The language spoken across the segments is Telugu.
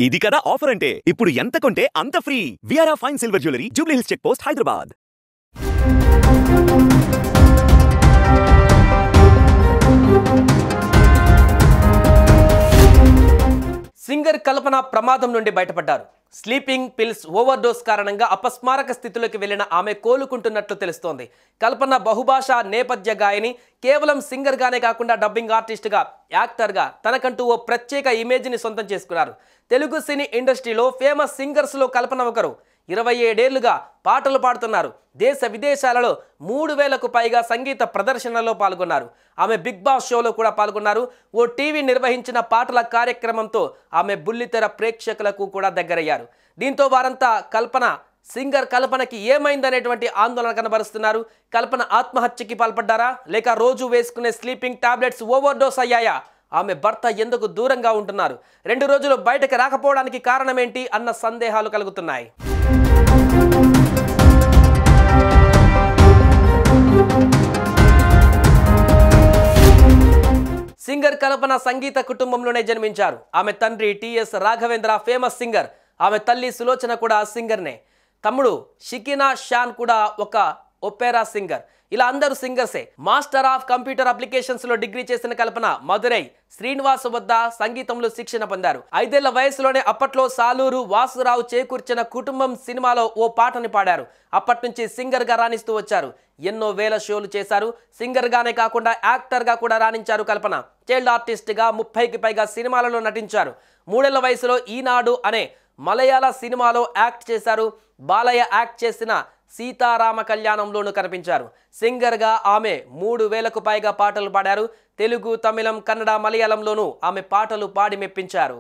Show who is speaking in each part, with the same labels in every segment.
Speaker 1: ఇది కదా ఆఫర్ అంటే ఇప్పుడు ఎంత కొంటే అంత ఫ్రీ విఆర్ఆ fine silver jewellery Jubilee Hills check post Hyderabad.
Speaker 2: Singer Kalpana ప్రమాదం నుండి బయటపడ్డారు. స్లీపింగ్ పిల్స్ ఓవర్ డోస్ కారణంగా అపస్మారక స్థితిలోకి వెళ్లిన ఆమె కోలుకుంటున్నట్లు తెలుస్తోంది. కల్పన బహుభాషా నేపథ్య గాయని, కేవలం సింగర్ గానే కాకుండా డబ్బింగ్ ఆర్టిస్ట్ గా, యాక్టర్ గా తనకంటూ ఓ ప్రత్యేక ఇమేజ్ ని సొంతం చేసుకున్నారు. తెలుగు సినీ ఇండస్ట్రీలో ఫేమస్ సింగర్స్ లో కల్పన ఒకరు. 27 ఏళ్లుగా పాటలు పాడుతున్నారు. దేశ విదేశాలలో 3000కు పైగా సంగీత ప్రదర్శనలో పాల్గొన్నారు. ఆమె బిగ్ బాస్ షోలో కూడా పాల్గొన్నారు. ఓ టీవీ నిర్వహించిన పాటల కార్యక్రమంతో ఆమె బుల్లితెర ప్రేక్షకులకు కూడా దగ్గరయ్యారు. దీంతో వారంతా సింగర్ కల్పనకి ఏమైందనేటువంటి ఆందోళన కనబరుస్తున్నారు. కల్పన ఆత్మహత్యకి పాల్పడ్డారా, లేక రోజు వేసుకునే స్లీపింగ్ టాబ్లెట్స్ ఓవర్ డోస్ అయ్యాయా? ఆమె భర్త ఎందుకు దూరంగా ఉంటున్నారు? 2 రోజులు బయటకు రాకపోవడానికి కారణమేంటి అన్న సందేహాలు కలుగుతున్నాయి. సింగర్ కల్పన సంగీత కుటుంబంలోనే జన్మించారు. ఆమె తండ్రి టిఎస్ రాఘవేంద్ర ఫేమస్ సింగర్. ఆమె తల్లి సులోచన కూడా సింగర్నే. తమ్ముడు షికినా షాన్ కూడా ఒక ఒపెరా సింగర్. ఇలా అందరూ సింగర్సే. మాస్టర్ ఆఫ్ కంప్యూటర్ అప్లికేషన్స్ లో డిగ్రీ చేసిన కల్పన మధురై శ్రీనివాస్ వద్ద సంగీతంలో శిక్షణ పొందారు. 5 ఏళ్ల వయసులోనే అప్పట్లో సాలూరు వాసురావు చేకూర్చిన కుటుంబం సినిమాలో ఓ పాటని పాడారు. అప్పటి నుంచి సింగర్ గా రాణిస్తూ వచ్చారు. ఎన్నో వేల షోలు చేశారు. సింగర్ గానే కాకుండా యాక్టర్ గా కూడా రాణించారు కల్పన. చైల్డ్ ఆర్టిస్ట్ గా 30కి పైగా సినిమాలలో నటించారు. 3 ఏళ్ల వయసులో ఈనాడు అనే మలయాళ సినిమాలో యాక్ట్ చేశారు. బాలయ్య యాక్ట్ చేసిన సీతారామ కళ్యాణంలోనూ కనిపించారు. సింగర్ గా ఆమె 3000కు పైగా పాటలు పాడారు. తెలుగు, తమిళం, కన్నడ, మలయాళంలోనూ ఆమె పాటలు పాడి మెప్పించారు.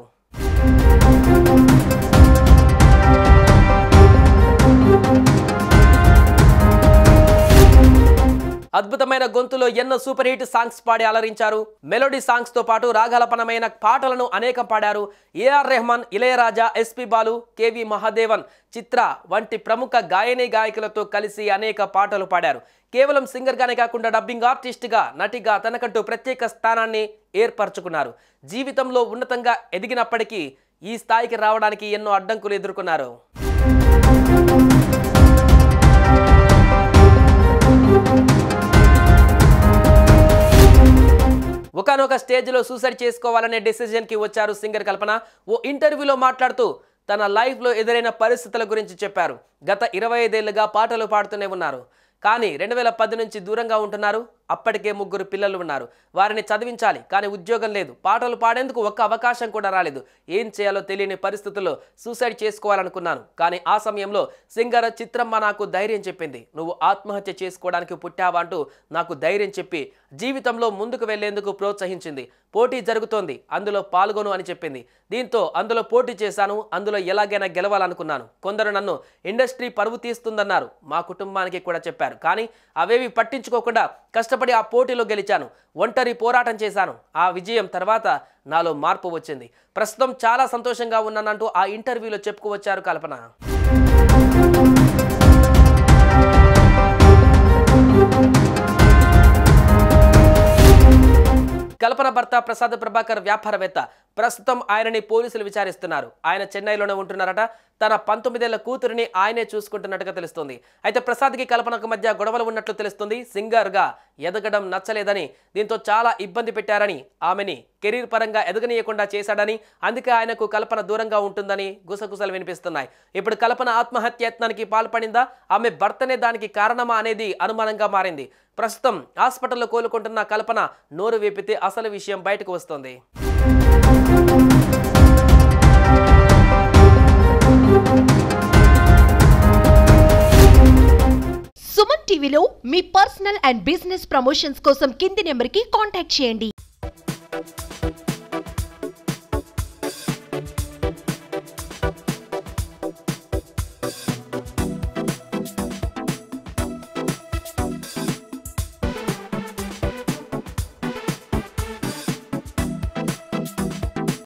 Speaker 2: అద్భుతమైన గొంతులో ఎన్నో సూపర్ హిట్ సాంగ్స్ పాడి అలరించారు. మెలోడీ సాంగ్స్ తో పాటు రాగాలపనమైన పాటలను అనేకం పాడారు. A R Rahman, Ilaiyaraaja, S P Balu, K V Mahadevan, Chitra వంటి ప్రముఖ గాయని గాయకులతో కలిసి అనేక పాటలు పాడారు. కేవలం సింగర్ గానే కాకుండా డబ్బింగ్ ఆర్టిస్ట్ గా, నటిగా తనకంటూ ప్రత్యేక స్థానాన్ని ఏర్పరచుకున్నారు. జీవితంలో ఉన్నతంగా ఎదిగినప్పటికీ ఈ స్థాయికి రావడానికి ఎన్నో అడ్డంకులు ఎదుర్కొన్నారు. ఒకనొక స్టేజ్లో సూసైడ్ చేసుకోవాలనే డెసిజన్కి వచ్చారు సింగర్ కల్పన. ఓ ఇంటర్వ్యూలో మాట్లాడుతూ తన లైఫ్లో ఎదురైన పరిస్థితుల గురించి చెప్పారు. గత 25 ఏళ్లుగా పాటలు పాడుతూనే ఉన్నారు. కానీ 2010 నుంచి దూరంగా ఉంటున్నారు. అప్పటికే 3 పిల్లలు ఉన్నారు. వారిని చదివించాలి, కానీ ఉద్యోగం లేదు. పాటలు పాడేందుకు ఒక్క అవకాశం కూడా రాలేదు. ఏం చేయాలో తెలియని పరిస్థితుల్లో సూసైడ్ చేసుకోవాలనుకున్నాను. కానీ ఆ సమయంలో సింగర్ చిత్రమ్మ నాకు ధైర్యం చెప్పింది. నువ్వు ఆత్మహత్య చేసుకోవడానికి పుట్టావా అంటూ నాకు ధైర్యం చెప్పి జీవితంలో ముందుకు వెళ్లేందుకు ప్రోత్సహించింది. పోటీ జరుగుతోంది, అందులో పాల్గొను అని చెప్పింది. దీంతో అందులో పోటీ చేశాను. అందులో ఎలాగైనా గెలవాలనుకున్నాను. కొందరు నన్ను ఇండస్ట్రీ పరువు తీస్తుందన్నారు. మా కుటుంబానికి కూడా చెప్పారు. కానీ అవేవి పట్టించుకోకుండా కష్టపడి ఆ పోటీలో గెలిచాను. ఒంటరి పోరాటం చేశాను. ఆ విజయం తర్వాత నాలో మార్పు వచ్చింది. ప్రస్తుతం చాలా సంతోషంగా ఉన్నానంటూ ఆ ఇంటర్వ్యూలో చెప్పుకోవచ్చారు కల్పన. కల్పన భర్త ప్రసాద్ ప్రభాకర్ వ్యాపారవేత్త. ప్రస్తుతం ఆయనని పోలీసులు విచారిస్తున్నారు. ఆయన చెన్నైలోనే ఉంటున్నారట. తన 19 ఏళ్ల కూతురిని ఆయనే చూసుకుంటున్నట్టుగా తెలుస్తుంది. అయితే ప్రసాద్కి కల్పనకు మధ్య గొడవలు ఉన్నట్లు తెలుస్తుంది. సింగర్గా ఎదగడం నచ్చలేదని, దీంతో చాలా ఇబ్బంది పెట్టారని, ఆమెని కెరీర్ పరంగా ఎదగనీయకుండా చేశాడని, అందుకే ఆయనకు కల్పన దూరంగా ఉంటుందని గుసగుసలు వినిపిస్తున్నాయి. ఇప్పుడు కల్పన ఆత్మహత్య యత్నానికి పాల్పడిందా, ఆమె భర్తనే దానికి కారణమా అనేది అనుమానంగా మారింది. ప్రస్తుతం హాస్పిటల్లో కోలుకుంటున్న కల్పన నోరు విప్పితే అసలు విషయం బయటకు వస్తుంది.
Speaker 3: సుమన్ టీవీలో మీ పర్సనల్ అండ్ బిజినెస్ ప్రమోషన్స్ కోసం కింది నెంబర్కి కాంటాక్ట్ చేయండి.